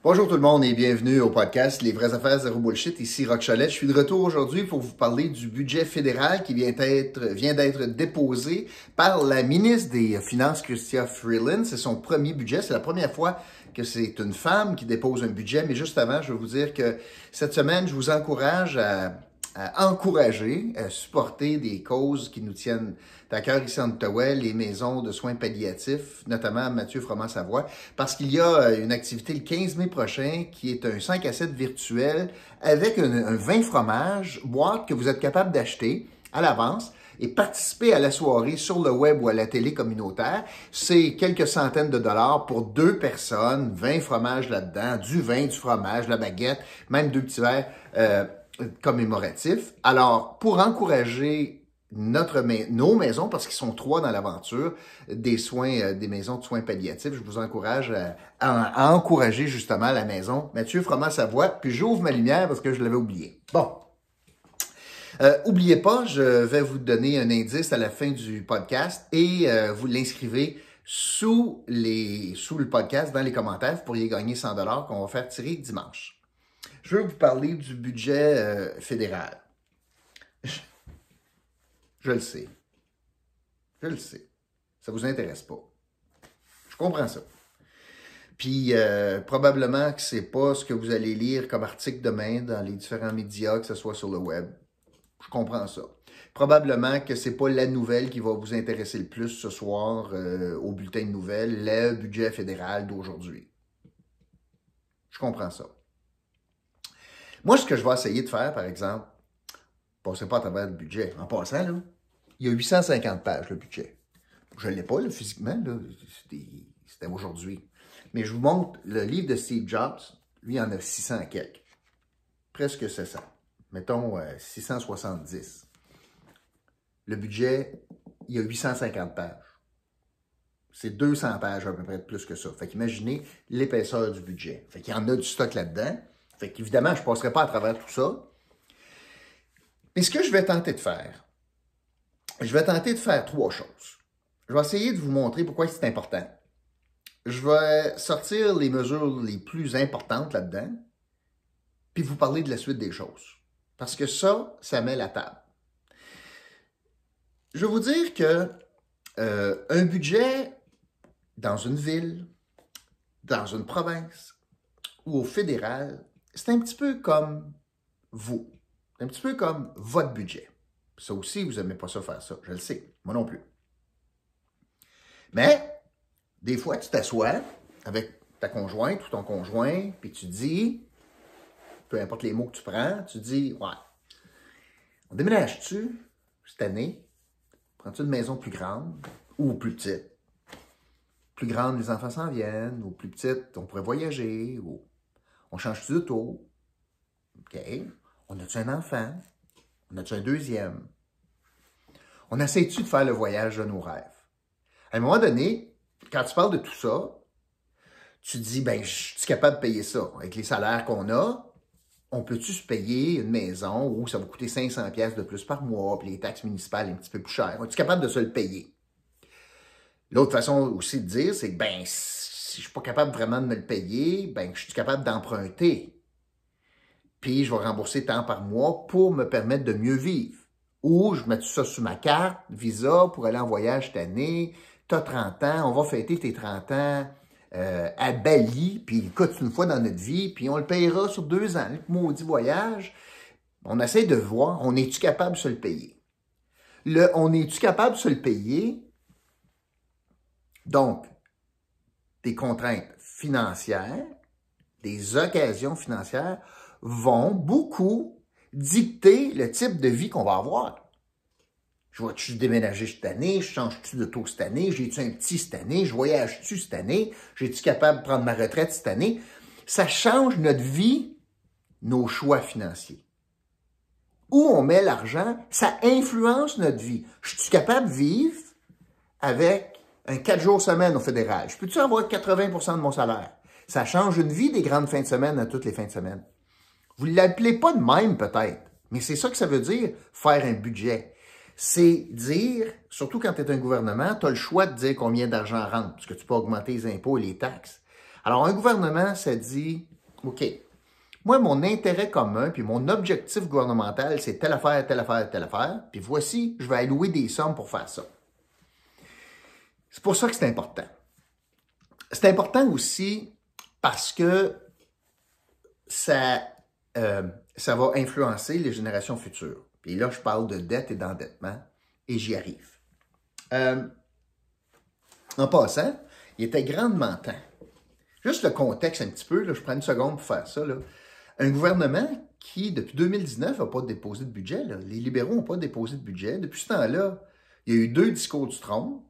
Bonjour tout le monde et bienvenue au podcast Les vraies affaires zéro bullshit. Ici Roch Cholette. Je suis de retour aujourd'hui pour vous parler du budget fédéral qui vient d'être déposé par la ministre des Finances, Chrystia Freeland. C'est son premier budget. C'est la première fois que c'est une femme qui dépose un budget. Mais juste avant, je vais vous dire que cette semaine, je vous encourage à encourager, à supporter des causes qui nous tiennent à cœur ici en Ottawa, les maisons de soins palliatifs, notamment Mathieu Froment-Savoie, parce qu'il y a une activité le 15 mai prochain qui est un 5 à 7 virtuel avec un vin fromage, boîte que vous êtes capable d'acheter à l'avance et participer à la soirée sur le web ou à la télé communautaire. C'est quelques centaines de dollars pour 2 personnes, 20 fromages là-dedans, du vin, du fromage, la baguette, même 2 petits verres commémoratifs. Alors, pour encourager nos maisons, parce qu'ils sont 3 dans l'aventure, des maisons de soins palliatifs, je vous encourage à encourager justement la maison Mathieu Froment-Savoie. Puis j'ouvre ma lumière parce que je l'avais oublié. Bon. Oubliez pas, je vais vous donner un indice à la fin du podcast et vous l'inscrivez sous le podcast dans les commentaires. Vous pourriez gagner 100 $ qu'on va faire tirer dimanche. Je veux vous parler du budget fédéral. Je le sais. Je le sais. Ça vous intéresse pas. Je comprends ça. Puis, probablement que c'est pas ce que vous allez lire comme article demain dans les différents médias, que ce soit sur le web. Je comprends ça. Probablement que c'est pas la nouvelle qui va vous intéresser le plus ce soir au bulletin de nouvelles, le budget fédéral d'aujourd'hui. Je comprends ça. Moi, ce que je vais essayer de faire, par exemple, passez pas à travers le budget. En passant, là, il y a 850 pages, le budget. Je ne l'ai pas, là, physiquement, là, c'était aujourd'hui. Mais je vous montre le livre de Steve Jobs, lui, il en a 600 quelques. Presque 700. Mettons 670. Le budget, il y a 850 pages. C'est 200 pages à peu près de plus que ça. Fait qu'imaginez l'épaisseur du budget. Fait qu'il y en a du stock là-dedans. Fait qu'évidemment, je ne passerai pas à travers tout ça. Mais ce que je vais tenter de faire, 3 choses. Je vais essayer de vous montrer pourquoi c'est important. Je vais sortir les mesures les plus importantes là-dedans, puis vous parler de la suite des choses. Parce que ça met la table. Je vais vous dire que un budget dans une ville, dans une province ou au fédéral, c'est un petit peu comme vous. C'est un petit peu comme votre budget. Ça aussi, vous n'aimez pas ça faire ça, je le sais. Moi non plus. Mais, des fois, tu t'assois avec ta conjointe ou ton conjoint, puis tu dis, peu importe les mots que tu prends, tu dis, ouais, on déménage-tu cette année? Prends-tu une maison plus grande ou plus petite? Plus grande, les enfants s'en viennent, ou plus petite, on pourrait voyager, ou on change-tu d'auto? OK. On a-tu un enfant? On a-tu un deuxième? On essaie-tu de faire le voyage de nos rêves? À un moment donné, quand tu parles de tout ça, tu te dis, ben, je suis capable de payer ça. Avec les salaires qu'on a, on peut-tu se payer une maison où ça va coûter 500 $ de plus par mois, puis les taxes municipales un petit peu plus chères? Es-tu capable de se le payer? L'autre façon aussi de dire, c'est que, ben, si je suis pas capable vraiment de me le payer, ben, je suis capable d'emprunter. Puis, je vais rembourser tant par mois pour me permettre de mieux vivre. Ou je mets ça sur ma carte, Visa, pour aller en voyage cette année. Tu as 30 ans, on va fêter tes 30 ans à Bali, puis écoute, une fois dans notre vie, puis on le payera sur 2 ans. Le maudit voyage, on essaie de voir, on est-tu capable de se le payer? On est-tu capable de se le payer? Donc, des contraintes financières, des occasions financières vont beaucoup dicter le type de vie qu'on va avoir. Je vais-tu déménager cette année? Je change-tu d'auto cette année? J'ai-tu un petit cette année? Je voyage-tu cette année? J'ai-tu capable de prendre ma retraite cette année? Ça change notre vie, nos choix financiers. Où on met l'argent, ça influence notre vie. Je suis capable de vivre avec un 4 jours semaine au fédéral? Je peux-tu avoir 80% de mon salaire? Ça change une vie des grandes fins de semaine à toutes les fins de semaine. Vous ne l'appelez pas de même peut-être, mais c'est ça que ça veut dire, faire un budget. C'est dire, surtout quand tu es un gouvernement, tu as le choix de dire combien d'argent rentre, parce que tu peux augmenter les impôts et les taxes. Alors, un gouvernement, ça dit, OK. Moi, mon intérêt commun, puis mon objectif gouvernemental, c'est telle affaire, telle affaire, telle affaire. Puis voici, je vais allouer des sommes pour faire ça. C'est pour ça que c'est important. C'est important aussi parce que ça va influencer les générations futures. Puis là, je parle de dette et d'endettement, et j'y arrive. En passant, il était grandement temps. Juste le contexte un petit peu, là, je prends une seconde pour faire ça. Là. Un gouvernement qui, depuis 2019, n'a pas déposé de budget. Là. Les libéraux n'ont pas déposé de budget. Depuis ce temps-là, il y a eu 2 discours du trône.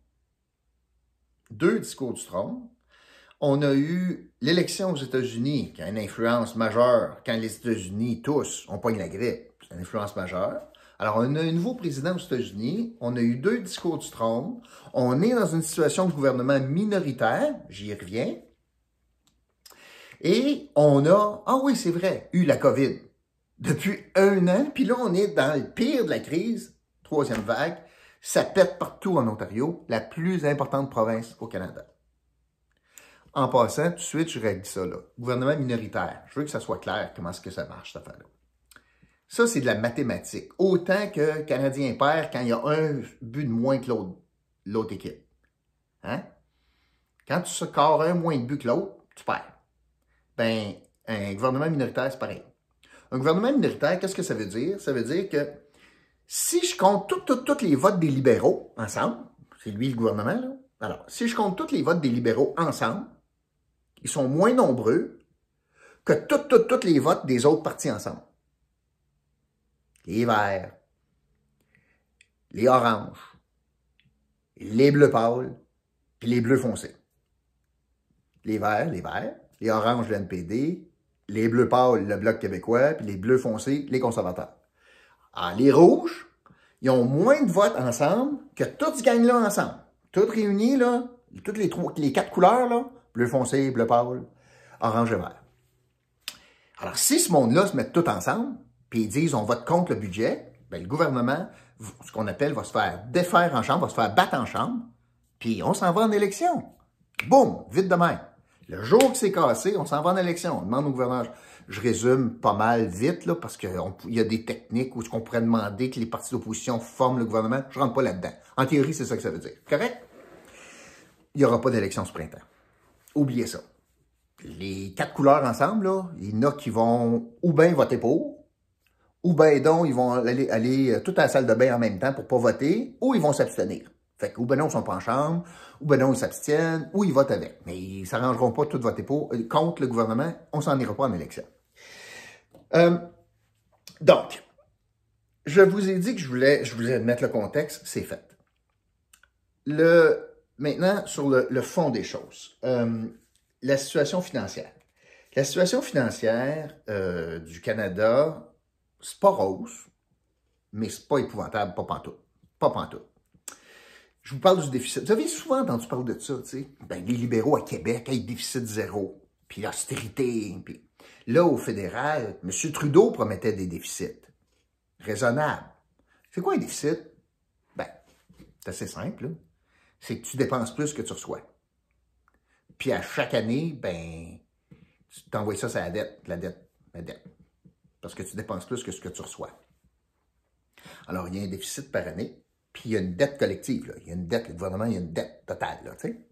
2 discours du trône. On a eu l'élection aux États-Unis, qui a une influence majeure. Quand les États-Unis, tous, on pogne la grippe, c'est une influence majeure. Alors, on a un nouveau président aux États-Unis. On a eu 2 discours du trône. On est dans une situation de gouvernement minoritaire. J'y reviens. Et on a, ah oui, c'est vrai, eu la COVID depuis 1 an. Puis là, on est dans le pire de la crise, 3e vague. Ça pète partout en Ontario, la plus importante province au Canada. En passant, tout de suite, je règle ça là. Gouvernement minoritaire. Je veux que ça soit clair comment est-ce que ça marche, cette affaire-là. Ça, c'est de la mathématique. Autant que Canadien perd quand il y a un but de moins que l'autre équipe. Hein? Quand tu scores un moins de but que l'autre, tu perds. Ben, un gouvernement minoritaire, c'est pareil. Un gouvernement minoritaire, qu'est-ce que ça veut dire? Ça veut dire que si je compte tous les votes des libéraux ensemble, c'est lui le gouvernement, là. Alors, si je compte tous les votes des libéraux ensemble, ils sont moins nombreux que tous les votes des autres partis ensemble. Les verts, les oranges, les bleus pâles, puis les bleus foncés. Les verts, les oranges, le NPD, les bleus pâles, le Bloc québécois, puis les bleus foncés, les conservateurs. Alors, les rouges, ils ont moins de votes ensemble que toutes ces gangs-là ensemble. Toutes réunies, là, toutes les 4 couleurs, là, bleu foncé, bleu pâle, orange et vert. Alors, si ce monde-là se met tout ensemble, puis ils disent on vote contre le budget, bien, le gouvernement, ce qu'on appelle, va se faire défaire en chambre, va se faire battre en chambre, puis on s'en va en élection. Boum, vite de même. Le jour que c'est cassé, on s'en va en élection. On demande au gouverneur. Je résume pas mal vite, là, parce qu'il y a des techniques où on pourrait demander que les partis d'opposition forment le gouvernement. Je ne rentre pas là-dedans. En théorie, c'est ça que ça veut dire. Correct? Il n'y aura pas d'élection ce printemps. Oubliez ça. Les 4 couleurs ensemble, là, il y en a qui vont ou bien voter pour, ou bien donc ils vont aller tout à la salle de bain en même temps pour ne pas voter, ou ils vont s'abstenir. Fait que ou ben non, ils ne sont pas en chambre, ou ben non, ils s'abstiennent, ou ils votent avec. Mais ils ne s'arrangeront pas de tout voter pour, contre le gouvernement, on ne s'en ira pas en élection. Donc, je vous ai dit que je voulais mettre le contexte, c'est fait. Maintenant, sur le fond des choses, la situation financière. La situation financière du Canada, c'est pas rose, mais c'est pas épouvantable, pas pantoute. Pas pantoute. Je vous parle du déficit. Vous avez souvent entendu parler de ça, tu sais. Ben, les libéraux à Québec, hey, déficit zéro, puis l'austérité, puis... Là, au fédéral, M. Trudeau promettait des déficits raisonnables. C'est quoi un déficit? Ben, c'est assez simple, là. C'est que tu dépenses plus que tu reçois. Puis à chaque année, ben, tu t'envoies ça sur la dette. Parce que tu dépenses plus que ce que tu reçois. Alors, il y a un déficit par année, puis il y a une dette collective, là. Il y a une dette, le gouvernement, il y a une dette totale, là, tu sais.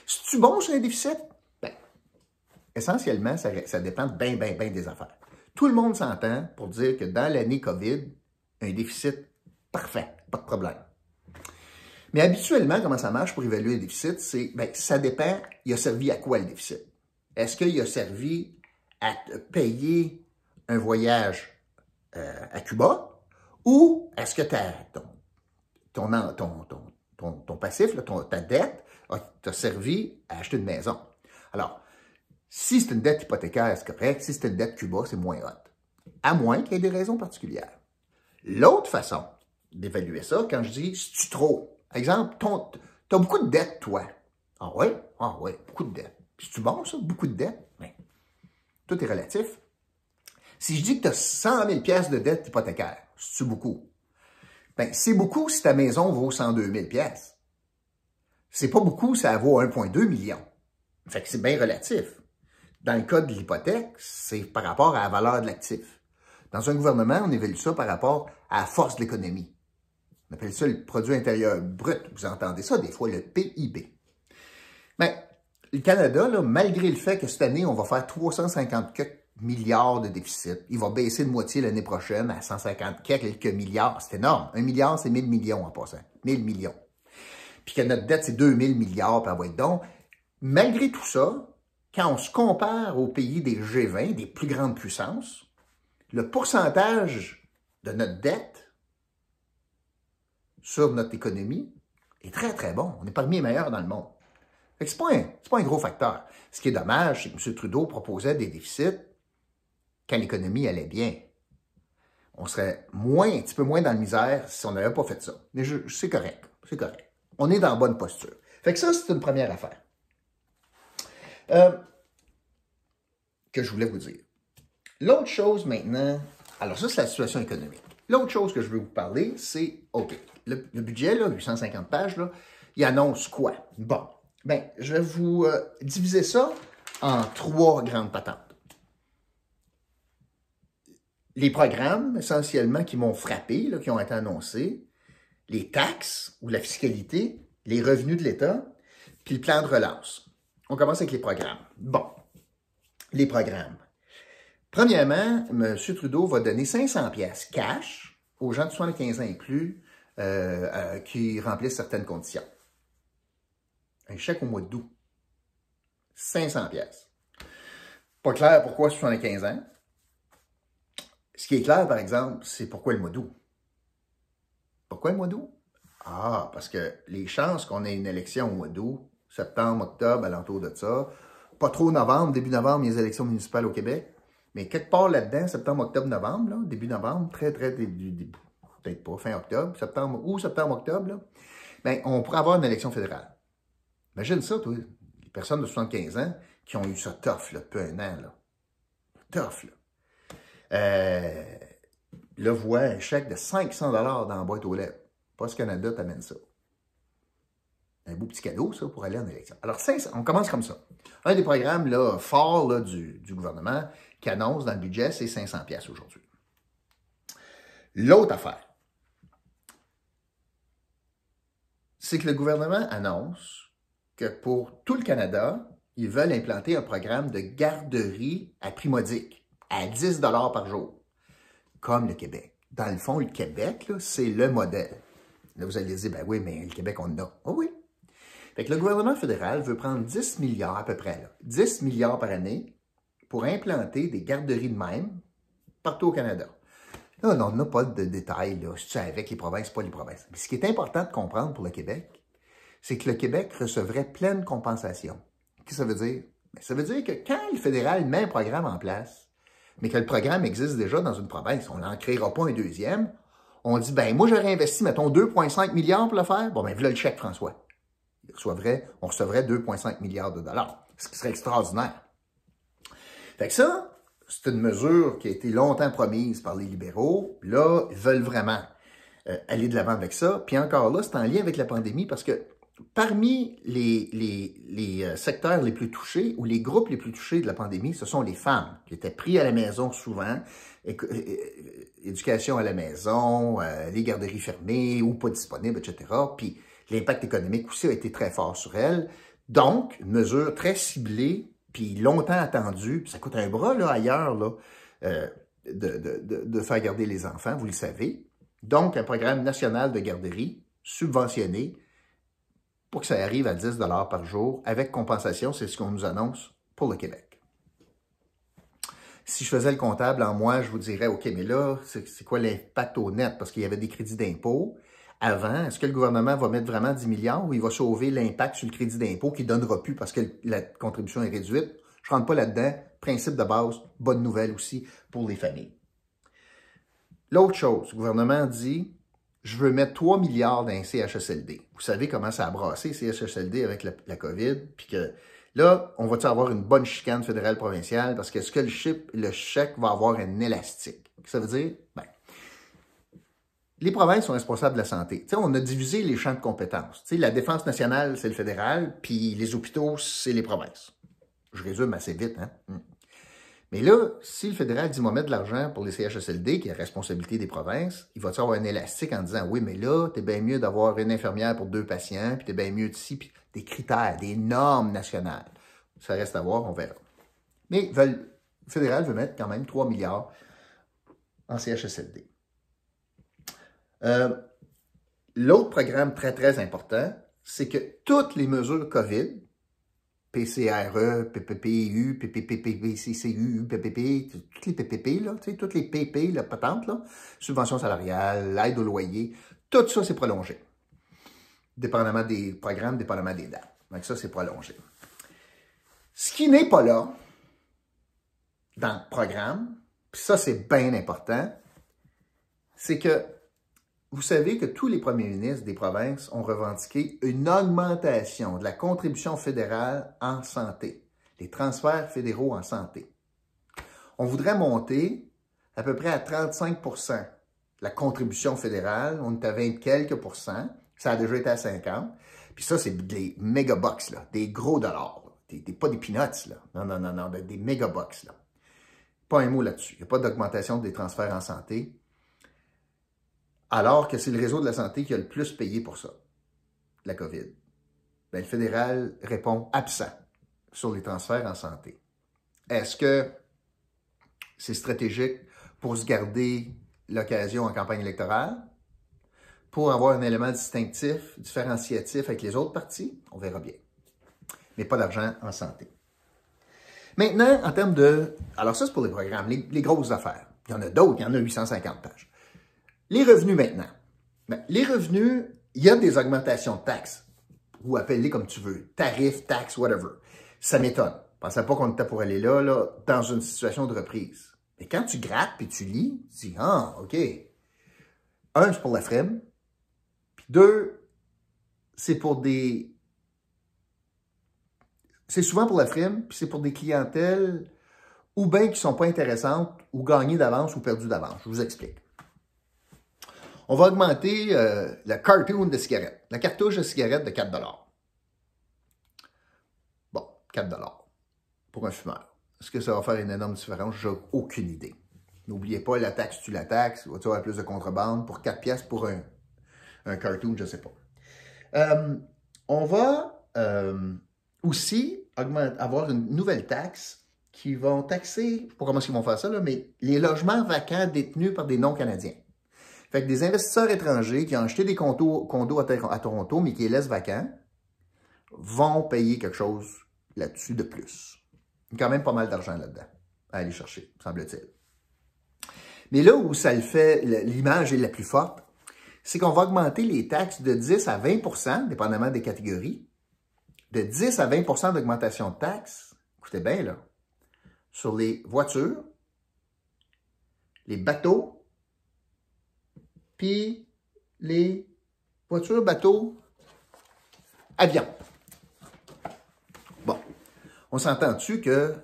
C'est-tu bon sur un déficit? Ben, essentiellement, ça dépend bien des affaires. Tout le monde s'entend pour dire que dans l'année COVID, un déficit parfait, pas de problème. Mais habituellement, comment ça marche pour évaluer le déficit, c'est, ben, ça dépend, il a servi à quoi le déficit? Est-ce qu'il a servi à payer un voyage à Cuba ou est-ce que ton passif, là, ta dette, t'a servi à acheter une maison? Alors, si c'est une dette hypothécaire, c'est correct. Si c'est une dette Cuba, c'est moins hot. À moins qu'il y ait des raisons particulières. L'autre façon d'évaluer ça, quand je dis, c'est-tu trop? Exemple, t'as beaucoup de dettes, toi. Ah oui? Ah oui, beaucoup de dettes. C'est-tu bon, ça? Beaucoup de dettes? Bien, tout est relatif. Si je dis que tu as 100 000 piastres de dette hypothécaire, c'est-tu beaucoup? Bien, c'est beaucoup si ta maison vaut 102 000 piastres. C'est pas beaucoup si elle vaut 1,2 million. Fait que c'est bien relatif. Dans le cas de l'hypothèque, c'est par rapport à la valeur de l'actif. Dans un gouvernement, on évalue ça par rapport à la force de l'économie. On appelle ça le produit intérieur brut. Vous entendez ça des fois, le PIB. Mais le Canada, là, malgré le fait que cette année, on va faire 350 milliards de déficit, il va baisser de moitié l'année prochaine à 150 quelques milliards. C'est énorme. 1 milliard, c'est 1000 millions en passant. 1000 millions. Puis que notre dette, c'est 2000 milliards par donc. Malgré tout ça, quand on se compare aux pays des G20, des plus grandes puissances, le pourcentage de notre dette sur notre économie est très, très bon. On est parmi les meilleurs dans le monde. Ce n'est pas un gros facteur. Ce qui est dommage, c'est que M. Trudeau proposait des déficits quand l'économie allait bien. On serait un petit peu moins dans la misère si on n'avait pas fait ça. Mais c'est correct, c'est correct. On est dans la bonne posture. Fait que ça, c'est une première affaire que je voulais vous dire. L'autre chose maintenant, alors ça, c'est la situation économique. L'autre chose que je veux vous parler, c'est, OK, le budget, là, 850 pages, là, il annonce quoi? Bon, bien, je vais vous diviser ça en 3 grandes patentes. Les programmes, essentiellement, qui m'ont frappé, là, qui ont été annoncés, les taxes ou la fiscalité, les revenus de l'État, puis le plan de relance. On commence avec les programmes. Bon, les programmes. Premièrement, M. Trudeau va donner 500 pièces cash aux gens de 75 ans et plus qui remplissent certaines conditions. Un chèque au mois d'août. 500 pièces. Pas clair pourquoi 75 ans. Ce qui est clair, par exemple, c'est pourquoi le mois d'août. Pourquoi le mois d'août? Ah, parce que les chances qu'on ait une élection au mois d'août, septembre, octobre, alentour de ça, pas trop novembre, début novembre, les élections municipales au Québec, mais quelque part là-dedans, septembre, octobre, novembre, là, début novembre, très début, peut-être pas, fin octobre, septembre, octobre, là, bien, on pourrait avoir une élection fédérale. Imagine ça, toi, les personnes de 75 ans qui ont eu ça tough, là, depuis un an, là. Tough, là. Là, voit un chèque de 500 $ dans la boîte aux lettres. Post Canada t'amène ça. Un beau petit cadeau, ça, pour aller en élection. Alors, on commence comme ça. Un des programmes là, forts là, du gouvernement qui annonce dans le budget, c'est 500 pièces aujourd'hui. L'autre affaire, c'est que le gouvernement annonce que pour tout le Canada, ils veulent implanter un programme de garderie à prix modique, à 10 $ par jour, comme le Québec. Dans le fond, le Québec, c'est le modèle. Là, vous allez dire, ben oui, mais le Québec, on en a. Oh oui. Fait que le gouvernement fédéral veut prendre 10 milliards à peu près, là, 10 milliards par année pour implanter des garderies de même partout au Canada. Là, on n'a pas de détails, là, je suis avec les provinces, pas les provinces. Mais ce qui est important de comprendre pour le Québec, c'est que le Québec recevrait pleine compensation. Qu'est-ce que ça veut dire? Bien, ça veut dire que quand le fédéral met un programme en place, mais que le programme existe déjà dans une province, on n'en créera pas un deuxième, on dit, ben moi, j'aurais investi, mettons, 2,5 milliards pour le faire. Bon, ben voilà le chèque, François. On recevrait 2,5 milliards de dollars, ce qui serait extraordinaire. Fait que ça, c'est une mesure qui a été longtemps promise par les libéraux. Là, ils veulent vraiment aller de l'avant avec ça. Puis encore là, c'est en lien avec la pandémie parce que parmi les secteurs les plus touchés ou les groupes les plus touchés de la pandémie, ce sont les femmes qui étaient pris à la maison souvent, éducation à la maison, les garderies fermées ou pas disponibles, etc. Puis l'impact économique aussi a été très fort sur elles. Donc, une mesure très ciblée, puis longtemps attendue, puis ça coûte un bras là, ailleurs là, de faire garder les enfants, vous le savez. Donc, un programme national de garderie subventionné pour que ça arrive à 10 $ par jour avec compensation, c'est ce qu'on nous annonce pour le Québec. Si je faisais le comptable en mois, je vous dirais, OK, mais là, c'est quoi l'impact au net? Parce qu'il y avait des crédits d'impôt. Avant, est-ce que le gouvernement va mettre vraiment 10 milliards ou il va sauver l'impact sur le crédit d'impôt qui ne donnera plus parce que la contribution est réduite? Je ne rentre pas là-dedans. Principe de base, bonne nouvelle aussi pour les familles. L'autre chose, le gouvernement dit, je veux mettre 3 milliards dans un CHSLD. Vous savez comment ça a brassé, CHSLD, avec la COVID, puis que là, on va-tu avoir une bonne chicane fédérale-provinciale parce que est-ce que le chèque va avoir un élastique? Ça veut dire, ben, les provinces sont responsables de la santé. T'sais, on a divisé les champs de compétences. T'sais, la défense nationale, c'est le fédéral, puis les hôpitaux, c'est les provinces. Je résume assez vite, hein? Mais là, si le fédéral dit, on va mettre de l'argent pour les CHSLD, qui est la responsabilité des provinces, il va-tu avoir un élastique en disant, oui, mais là, t'es bien mieux d'avoir une infirmière pour 2 patients, puis t'es bien mieux d'ici, puis des critères, des normes nationales. Ça reste à voir, on verra. Mais le fédéral veut mettre quand même 3 milliards en CHSLD. L'autre programme très, très important, c'est que toutes les mesures COVID, PCRE, PPPU, PPPCCU, PPP, toutes les PPP, là, toutes les PP, la patente, là, subvention salariale, l'aide au loyer, tout ça, c'est prolongé. Dépendamment des programmes, dépendamment des dates. Donc ça, c'est prolongé. Ce qui n'est pas là, dans le programme, puis ça, c'est bien important, c'est que vous savez que tous les premiers ministres des provinces ont revendiqué une augmentation de la contribution fédérale en santé, les transferts fédéraux en santé. On voudrait monter à peu près à 35 % la contribution fédérale. On est à 20 quelques %. Ça a déjà été à 50. Puis ça, c'est des méga-bucks, là, des gros dollars. Pas des peanuts, là. Non, des méga-bucks, là. Pas un mot là-dessus. Il n'y a pas d'augmentation des transferts en santé. Alors que c'est le réseau de la santé qui a le plus payé pour ça, la COVID. Bien, le fédéral répond absent sur les transferts en santé. Est-ce que c'est stratégique pour se garder l'occasion en campagne électorale? Pour avoir un élément distinctif, différenciatif avec les autres partis? On verra bien. Mais pas d'argent en santé. Maintenant, en termes de... Alors ça, c'est pour les programmes, les grosses affaires. Il y en a d'autres, il y en a 850 pages. Les revenus maintenant. Bien, les revenus, il y a des augmentations de taxes, ou appelle-les comme tu veux, tarifs, taxes, whatever. Ça m'étonne. Je ne pensais pas qu'on était pour aller là, dans une situation de reprise. Mais quand tu grattes puis tu lis, tu dis, ah, OK. Un, c'est pour la frime. Puis deux, c'est pour des... C'est souvent pour la frime, puis c'est pour des clientèles ou bien qui ne sont pas intéressantes, ou gagnées d'avance ou perdues d'avance. Je vous explique. On va augmenter la cartoon de cigarette, la cartouche de cigarette de 4 $. Bon, 4 $ pour un fumeur. Est-ce que ça va faire une énorme différence? J'ai aucune idée. N'oubliez pas, la taxe tue la taxe. Tu vas avoir plus de contrebande pour 4 piastres pour un cartoon, je ne sais pas. On va aussi avoir une nouvelle taxe qui vont taxer, je ne sais pas comment ils vont faire ça, là, mais les logements vacants détenus par des non-Canadiens. Fait que des investisseurs étrangers qui ont acheté des condos à Toronto, mais qui les laissent vacants, vont payer quelque chose là-dessus de plus. Il y a quand même pas mal d'argent là-dedans à aller chercher, semble-t-il. Mais là où ça le fait, l'image est la plus forte, c'est qu'on va augmenter les taxes de 10 à 20 %, dépendamment des catégories. De 10 à 20 % d'augmentation de taxes, écoutez bien là, sur les voitures, les bateaux, puis les voitures, bateaux, avions. Bon, on s'entend-tu que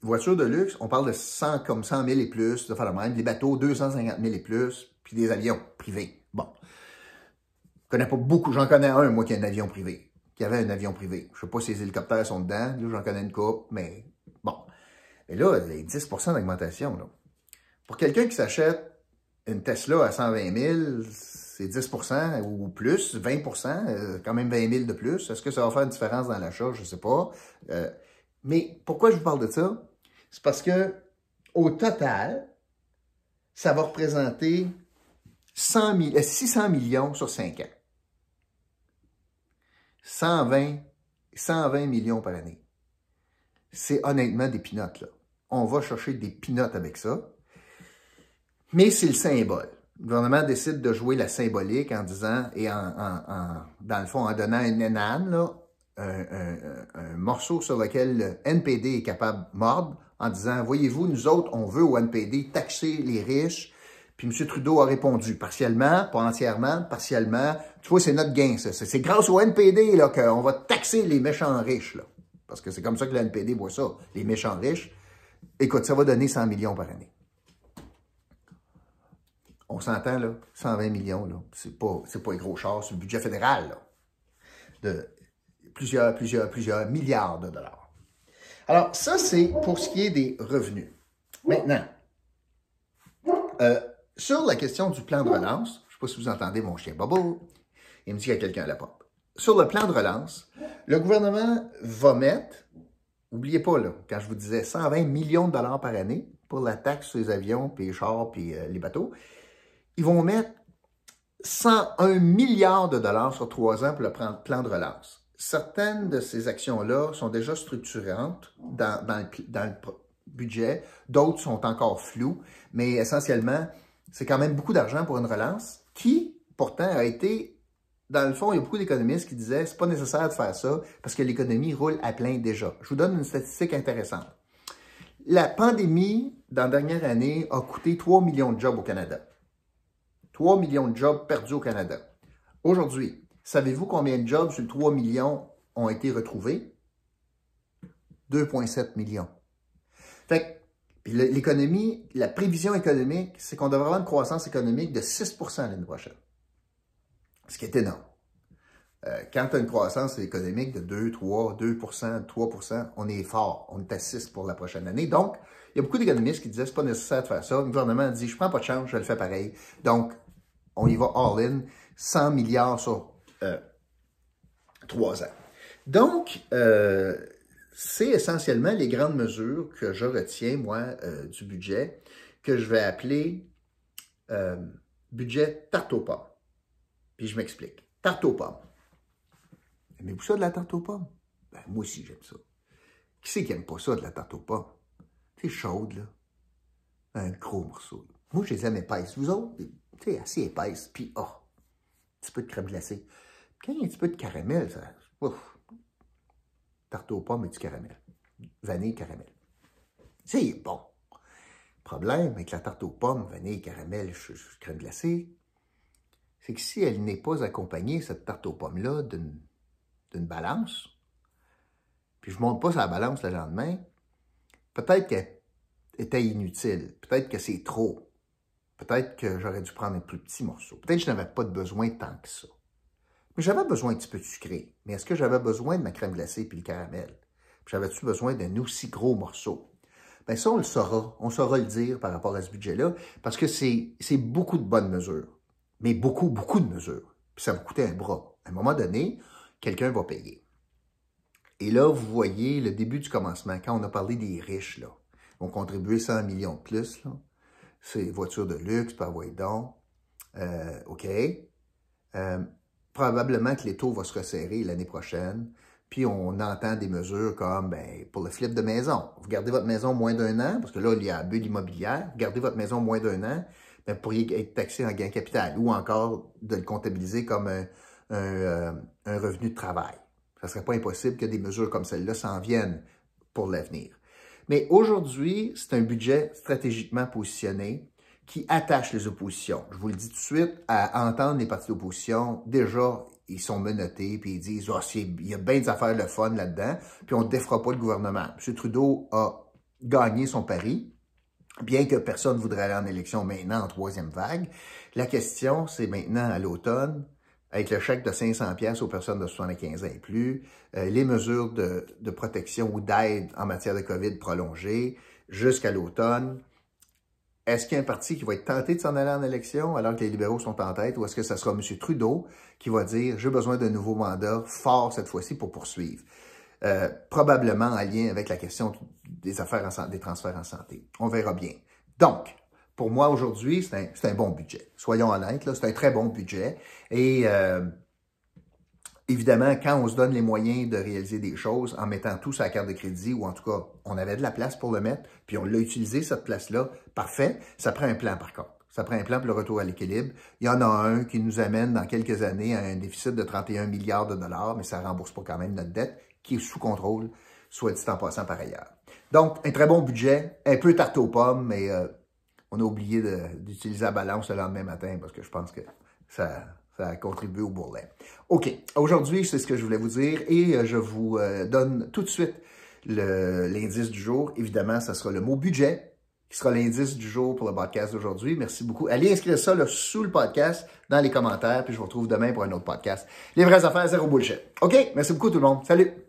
voitures de luxe, on parle de 100 000 et plus, de faire le même, des bateaux 250 000 et plus, puis des avions privés. Bon, je connais pas beaucoup, j'en connais un, moi, qui a un avion privé, qui avait un avion privé. Je sais pas si les hélicoptères sont dedans, là, j'en connais une couple, mais bon. Mais là, les 10 % d'augmentation, là. Pour quelqu'un qui s'achète une Tesla à 120 000, c'est 10 % ou plus, 20 %, quand même 20 000 de plus. Est-ce que ça va faire une différence dans l'achat? Je ne sais pas. Mais pourquoi je vous parle de ça? C'est parce que au total, ça va représenter 600 millions sur 5 ans. 120 millions par année. C'est honnêtement des peanuts, là. On va chercher des peanuts avec ça. Mais c'est le symbole. Le gouvernement décide de jouer la symbolique en disant, et dans le fond, en donnant un énane, là, un morceau sur lequel le NPD est capable de mordre, en disant, voyez-vous, nous autres, on veut au NPD taxer les riches. Puis M. Trudeau a répondu partiellement, pas entièrement, partiellement. Tu vois, c'est notre gain, ça. C'est grâce au NPD là, qu'on va taxer les méchants riches. Là. Parce que c'est comme ça que le NPD voit ça, les méchants riches. Écoute, ça va donner 100 millions par année. On s'entend, là, 120 millions, là, c'est pas un gros char, c'est le budget fédéral, là, de plusieurs milliards de dollars. Alors, ça, c'est pour ce qui est des revenus. Maintenant, sur la question du plan de relance, je ne sais pas si vous entendez mon chien Bubble, il me dit qu'il y a quelqu'un à la porte. Sur le plan de relance, le gouvernement va mettre, n'oubliez pas, là, quand je vous disais 120 millions de dollars par année pour la taxe sur les avions, puis les chars, puis les bateaux, ils vont mettre 101 milliards de dollars sur 3 ans pour le plan de relance. Certaines de ces actions-là sont déjà structurantes dans le budget, d'autres sont encore floues, mais essentiellement, c'est quand même beaucoup d'argent pour une relance qui, pourtant, a été, dans le fond, il y a beaucoup d'économistes qui disaient c'est pas nécessaire de faire ça parce que l'économie roule à plein déjà. Je vous donne une statistique intéressante. La pandémie, dans la dernière année, a coûté 3 millions de jobs au Canada. 3 millions de jobs perdus au Canada. Aujourd'hui, savez-vous combien de jobs sur 3 millions ont été retrouvés? 2,7 millions. Fait que l'économie, la prévision économique, c'est qu'on devrait avoir une croissance économique de 6 % l'année prochaine. Ce qui est énorme. Quand tu as une croissance économique de 2, 3, 2 3 on est fort. On est à 6 pour la prochaine année. Donc, il y a beaucoup d'économistes qui disaient c'est pas nécessaire de faire ça. Le gouvernement dit je prends pas de chance, je le fais pareil. Donc, on y va all-in, 100 milliards sur 3 ans. Donc, c'est essentiellement les grandes mesures que je retiens, moi, du budget, que je vais appeler budget tarte aux pommes. Puis je m'explique. Tarte aux pommes. Aimez-vous ça de la tarte aux pommes? Ben, moi aussi, j'aime ça. Qui c'est qui n'aime pas ça de la tarte aux pommes? C'est chaude, là. Un gros morceau. Moi, je les aime épaisses. Vous autres, tu sais, assez épaisses. Puis, un petit peu de crème glacée. Quand il y a un petit peu de caramel, ça... Ouf. Tarte aux pommes et du caramel. Vanille, caramel. C'est bon. Problème avec la tarte aux pommes, vanille, caramel, crème glacée, c'est que si elle n'est pas accompagnée, cette tarte aux pommes-là, d'une balance, puis je ne monte pas sa balance le lendemain, peut-être qu'elle était inutile, peut-être que c'est trop, peut-être que j'aurais dû prendre un plus petit morceau, peut-être que je n'avais pas besoin tant que ça. Mais j'avais besoin un petit peu de sucré. Mais est-ce que j'avais besoin de ma crème glacée puis le caramel? J'avais-tu besoin d'un aussi gros morceau? Bien ça, on le saura. On saura le dire par rapport à ce budget-là, parce que c'est beaucoup de bonnes mesures. Mais beaucoup, beaucoup de mesures. Puis ça va coûter un bras. À un moment donné, quelqu'un va payer. Et là, vous voyez le début du commencement, quand on a parlé des riches, là, ils vont contribuer 100 millions de plus, là. C'est voitures de luxe, par donc. OK. Probablement que les taux vont se resserrer l'année prochaine. Puis on entend des mesures comme, ben, pour le flip de maison. Vous gardez votre maison moins d'1 an, parce que là, il y a la bulle immobilière. Vous gardez votre maison moins d'1 an, ben, vous pourriez être taxé en gain capital ou encore de le comptabiliser comme un revenu de travail. Ça ne serait pas impossible que des mesures comme celle-là s'en viennent pour l'avenir. Mais aujourd'hui, c'est un budget stratégiquement positionné qui attache les oppositions. Je vous le dis tout de suite, à entendre les partis d'opposition, déjà, ils sont menottés, puis ils disent « il y a bien des affaires de fun là-dedans, puis on ne défera pas le gouvernement ». M. Trudeau a gagné son pari, bien que personne ne voudrait aller en élection maintenant en 3e vague. La question, c'est maintenant à l'automne, avec le chèque de 500$ aux personnes de 75 ans et plus, les mesures de protection ou d'aide en matière de COVID prolongées jusqu'à l'automne. Est-ce qu'il y a un parti qui va être tenté de s'en aller en élection alors que les libéraux sont en tête, ou est-ce que ce sera M. Trudeau qui va dire « j'ai besoin d'un nouveau mandat fort cette fois-ci pour poursuivre ». Probablement en lien avec la question des affaires des transferts en santé. On verra bien. Donc, pour moi aujourd'hui, c'est un bon budget. Soyons honnêtes, c'est un très bon budget. Et évidemment, quand on se donne les moyens de réaliser des choses en mettant tout sur la carte de crédit, ou en tout cas, on avait de la place pour le mettre, puis on l'a utilisé, cette place-là, parfait. Ça prend un plan, par contre. Ça prend un plan pour le retour à l'équilibre. Il y en a un qui nous amène dans quelques années à un déficit de 31 milliards de dollars, mais ça ne rembourse pas quand même notre dette, qui est sous contrôle, soit dit en passant par ailleurs. Donc, un très bon budget, un peu tarte aux pommes, mais on a oublié d'utiliser la balance le lendemain matin, parce que je pense que ça a contribué au bourrelet. OK, aujourd'hui, c'est ce que je voulais vous dire et je vous donne tout de suite l'indice du jour. Évidemment, ça sera le mot budget qui sera l'indice du jour pour le podcast d'aujourd'hui. Merci beaucoup. Allez inscrire ça là, sous le podcast, dans les commentaires, puis je vous retrouve demain pour un autre podcast. Les vraies affaires, zéro bullshit. OK, merci beaucoup tout le monde. Salut!